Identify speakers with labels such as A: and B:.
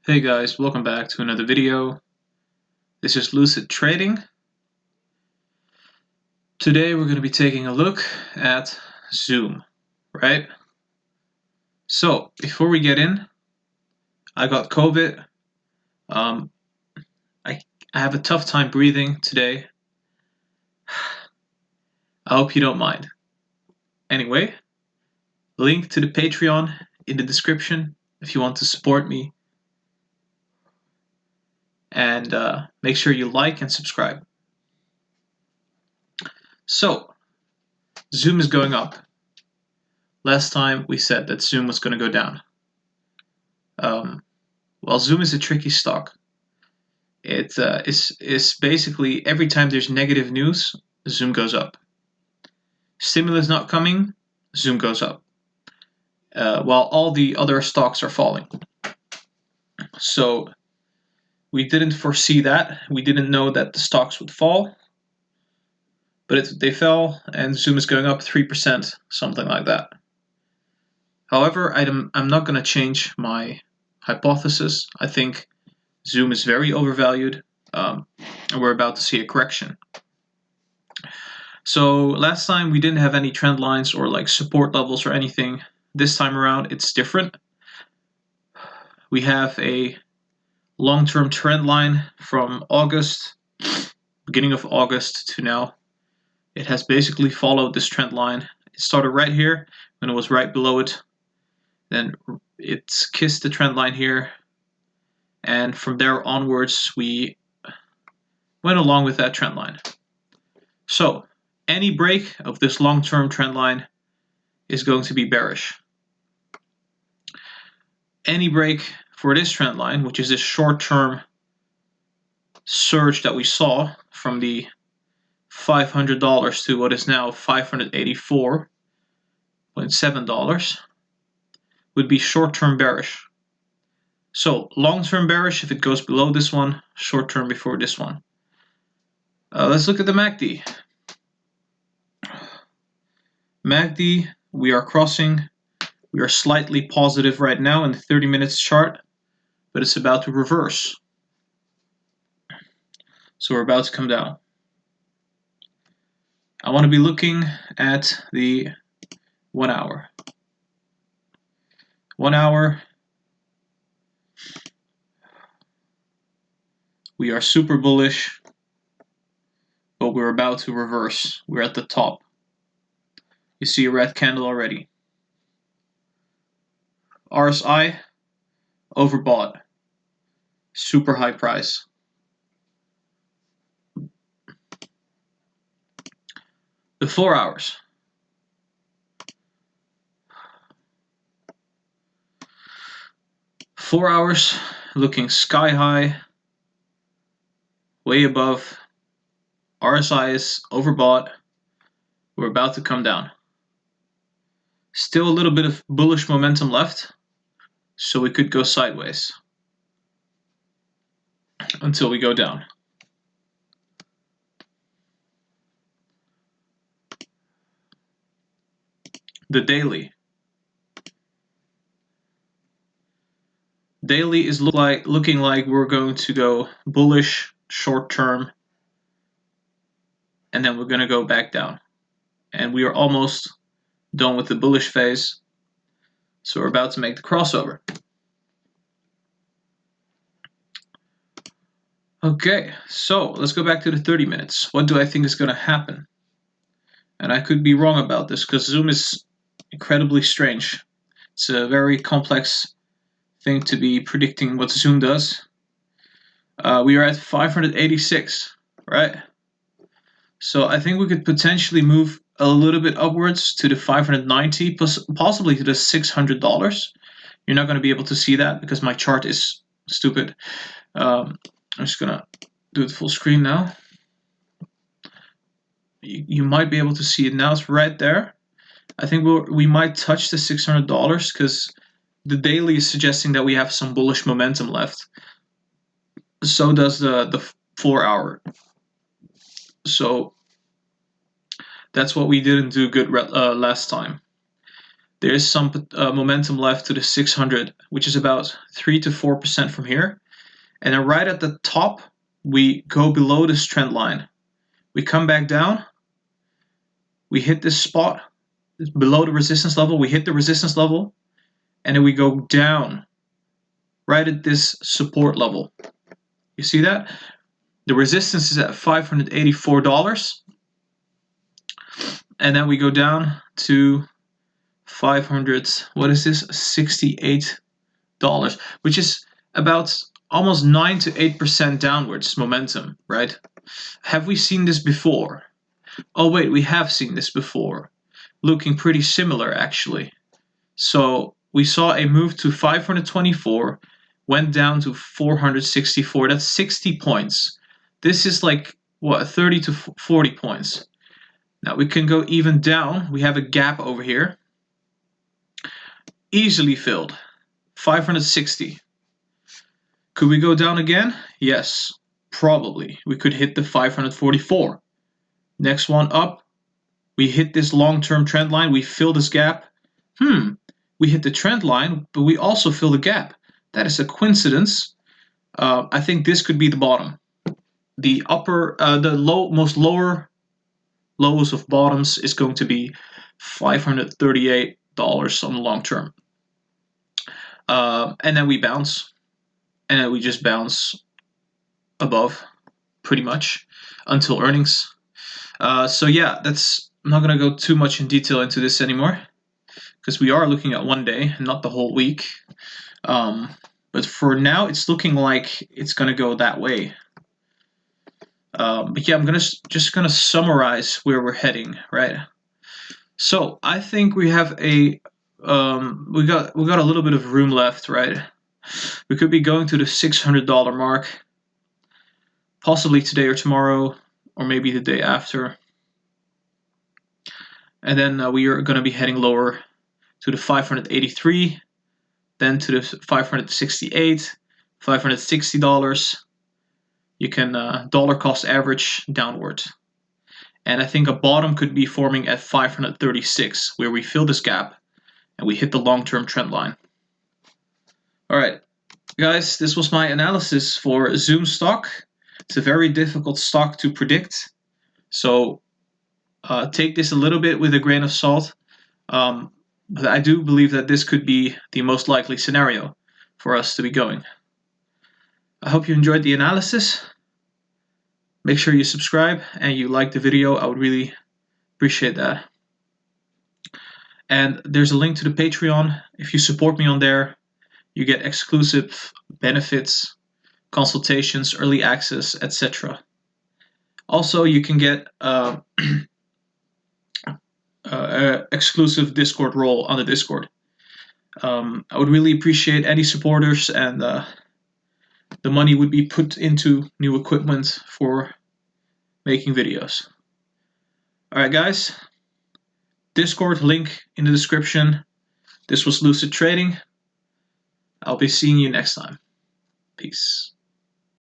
A: Hey guys, welcome back to another video. This is Lucid Trading. Today we're going to be taking a look at Zoom, right? So before we get in, I got COVID. I have a tough time breathing today. I hope you don't mind. Anyway, link to the Patreon in the description if you want to support me. And make sure you like and subscribe. So, Zoom is going up. Last time we said that Zoom was going to go down. Well, Zoom is a tricky stock. It's basically every time there's negative news, Zoom goes up. Stimulus not coming, Zoom goes up. While all the other stocks are falling. So we didn't foresee that. We didn't know that the stocks would fall. But they fell, and Zoom is going up 3%, something like that. However, I'm not going to change my hypothesis. I think Zoom is very overvalued, and we're about to see a correction. So last time we didn't have any trend lines or like support levels or anything. This time around it's different. We have a long-term trend line from August, beginning of August to now. It has basically followed this trend line. It started right here when it was right below it. Then it's kissed the trend line here. And from there onwards we went along with that trend line. So any break of this long-term trend line is going to be bearish. Any break for this trend line, which is this short-term surge that we saw from the $500 to what is now $584.7, would be short-term bearish. So long-term bearish if it goes below this one, short-term before this one. Let's look at the MACD. MACD, we are crossing. We are slightly positive right now in the 30 minutes chart, but it's about to reverse. So we're about to come down. I want to be looking at the 1 hour. 1 hour. We are super bullish, but we're about to reverse. We're at the top. You see a red candle already. RSI, overbought. Super high price. The 4 hours. Four hours looking sky high, way above. RSI is overbought. We're about to come down. Still a little bit of bullish momentum left, so we could go sideways until we go down. The daily. Daily is looking like we're going to go bullish short term, and then we're going to go back down. And we are almost done with the bullish phase, so we're about to make the crossover. Okay, so let's go back to the 30 minutes. What do I think is going to happen? And I could be wrong about this because Zoom is incredibly strange. It's a very complex thing to be predicting what Zoom does. We are at 586, right? So I think we could potentially move a little bit upwards to the 590, possibly to the $600. You're not going to be able to see that because my chart is stupid. I'm just going to do it full screen now. You might be able to see it now. It's right there. I think we might touch the $600 because the daily is suggesting that we have some bullish momentum left. So does the 4 hour. So that's what we didn't do good last time. There is some momentum left to the 600, which is about 3 to 4% from here. And then right at the top, we go below this trend line. We come back down. We hit this spot below the resistance level. We hit the resistance level. And then we go down right at this support level. You see that? The resistance is at $584. And then we go down to 500, what is this? $68, which is about almost 9 to 8% downwards momentum, right? Have we seen this before? Oh wait, we have seen this before. Looking pretty similar actually. So we saw a move to 524, went down to 464. That's 60 points. This is like, what, 30 to 40 points. Now we can go even down. We have a gap over here. Easily filled. 560. Could we go down again? Yes, probably. We could hit the 544. Next one up. We hit this long-term trend line. We fill this gap. We hit the trend line, but we also fill the gap. That is a coincidence. I think this could be the bottom. The most lower lows of bottoms is going to be $538 on the long term. And then we bounce. And then we just bounce above pretty much until earnings. So yeah, I'm not going to go too much in detail into this anymore because we are looking at one day, not the whole week. But for now, it's looking like it's going to go that way. But yeah, I'm just gonna summarize where we're heading, right? So I think we have we got a little bit of room left, right? We could be going to the $600 mark, possibly today or tomorrow, or maybe the day after. And then we are going to be heading lower to the 583, then to the 568, $560. You can dollar cost average downward. And I think a bottom could be forming at 536, where we fill this gap and we hit the long-term trend line. All right, guys, this was my analysis for Zoom stock. It's a very difficult stock to predict, so take this a little bit with a grain of salt. But I do believe that this could be the most likely scenario for us to be going. I hope you enjoyed the analysis. Make sure you subscribe and you like the video. I would really appreciate that. And there's a link to the Patreon. If you support me on there, you get exclusive benefits, consultations, early access, etc. Also, you can get exclusive Discord role on the Discord. I would really appreciate any supporters, and the money would be put into new equipment for making videos. Alright guys, Discord link in the description. This was Lucid Trading. I'll be seeing you next time. Peace.